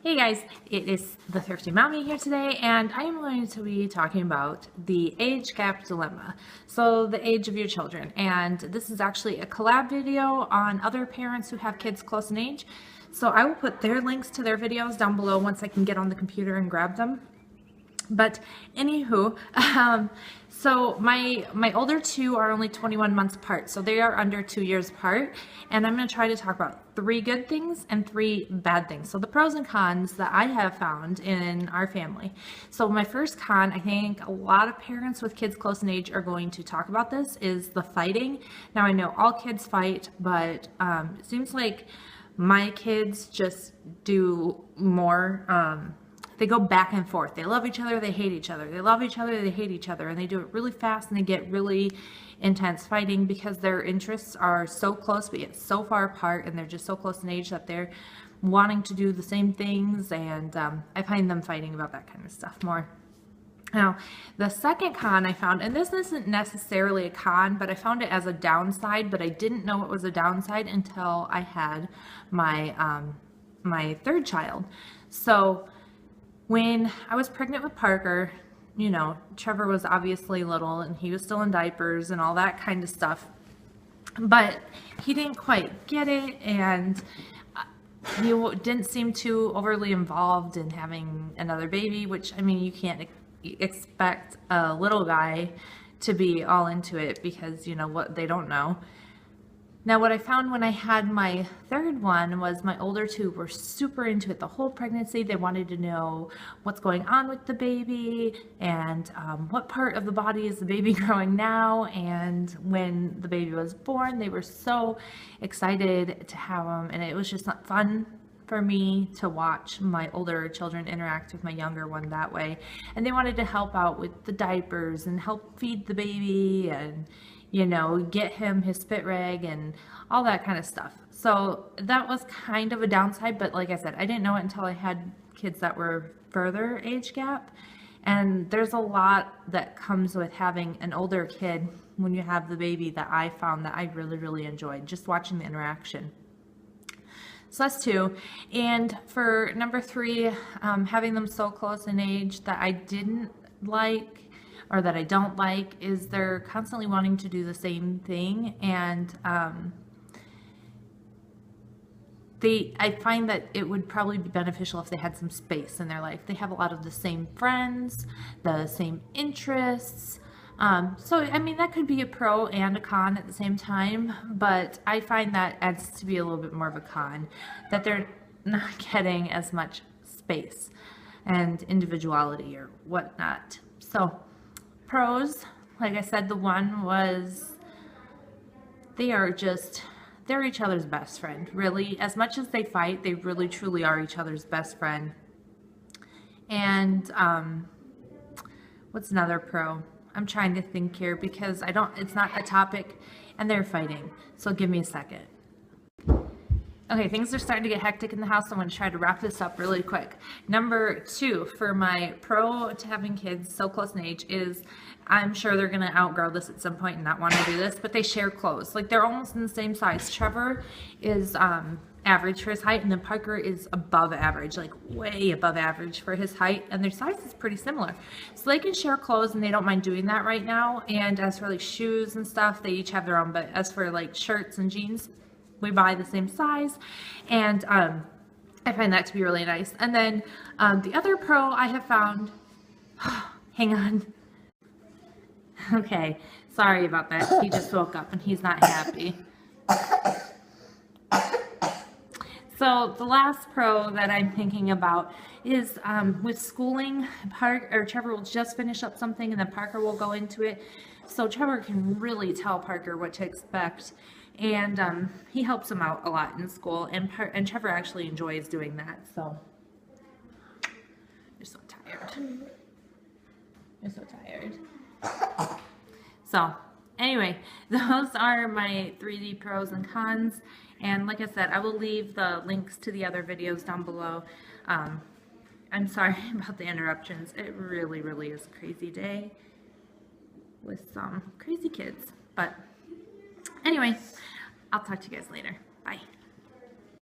Hey guys, it is the Thrifty Mommy here today, and I am going to be talking about the age gap dilemma. So the age of your children, and this is actually a collab video on other parents who have kids close in age. So I will put their links to their videos down below once I can get on the computer and grab them. But anywho, so my older two are only 21 months apart, so they are under 2 years apart, and I'm going to try to talk about 3 good things and 3 bad things. So the pros and cons that I have found in our family. So my first con, I think a lot of parents with kids close in age are going to talk about this, is the fighting. Now I know all kids fight, but it seems like my kids just do more. They go back and forth. They love each other, they hate each other. They love each other, they hate each other. And they do it really fast, and they get really intense fighting because their interests are so close but yet so far apart, and they're just so close in age that they're wanting to do the same things. And I find them fighting about that kind of stuff more. Now, the second con I found, and this isn't necessarily a con, but I found it as a downside, but I didn't know it was a downside until I had my, my third child. So when I was pregnant with Parker, you know, Trevor was obviously little and he was still in diapers and all that kind of stuff, but he didn't quite get it, and he didn't seem too overly involved in having another baby, which, I mean, you can't expect a little guy to be all into it because, you know, what they don't know. Now, what I found when I had my third one was my older two were super into it the whole pregnancy. They wanted to know what's going on with the baby and what part of the body is the baby growing now. And when the baby was born, they were so excited to have him. And it was just not fun for me to watch my older children interact with my younger one that way. And they wanted to help out with the diapers and help feed the baby and, you know, get him his spit rag and all that kind of stuff. So that was kind of a downside, but like I said, I didn't know it until I had kids that were further age gap. And there's a lot that comes with having an older kid when you have the baby that I found that I really enjoyed, just watching the interaction. So that's 2. And for number 3, having them so close in age that I didn't like, or that I don't like, is they're constantly wanting to do the same thing. And I find that it would probably be beneficial if they had some space in their life. They have a lot of the same friends, the same interests. So, I mean, that could be a pro and a con at the same time, but I find that adds to be a little bit more of a con, that they're not getting as much space and individuality or whatnot. So, pros, like I said, the one was they're each other's best friend, really. As much as they fight, they really truly are each other's best friend. And what's another pro? I'm trying to think here because it's not a topic, and they're fighting. So give me a second. Okay, things are starting to get hectic in the house. So I'm going to try to wrap this up really quick. Number 2 for my pro to having kids so close in age is, I'm sure they're going to outgrow this at some point and not want to do this, but they share clothes. Like, they're almost in the same size. Trevor is average for his height, and then Parker is above average, like way above average for his height, and their size is pretty similar. So they can share clothes, and they don't mind doing that right now. And as for like shoes and stuff, they each have their own, but as for like shirts and jeans, we buy the same size, and I find that to be really nice. And then the other pro I have found, hang on. Okay, sorry about that. He just woke up and he's not happy. So the last pro that I'm thinking about is with schooling. Trevor will just finish up something, and then Parker will go into it. So Trevor can really tell Parker what to expect, and he helps him out a lot in school. And Trevor actually enjoys doing that. So you're so tired. You're so tired. So anyway, those are my 3D pros and cons. And like I said, I will leave the links to the other videos down below. I'm sorry about the interruptions. It really is a crazy day with some crazy kids. But anyway, I'll talk to you guys later. Bye.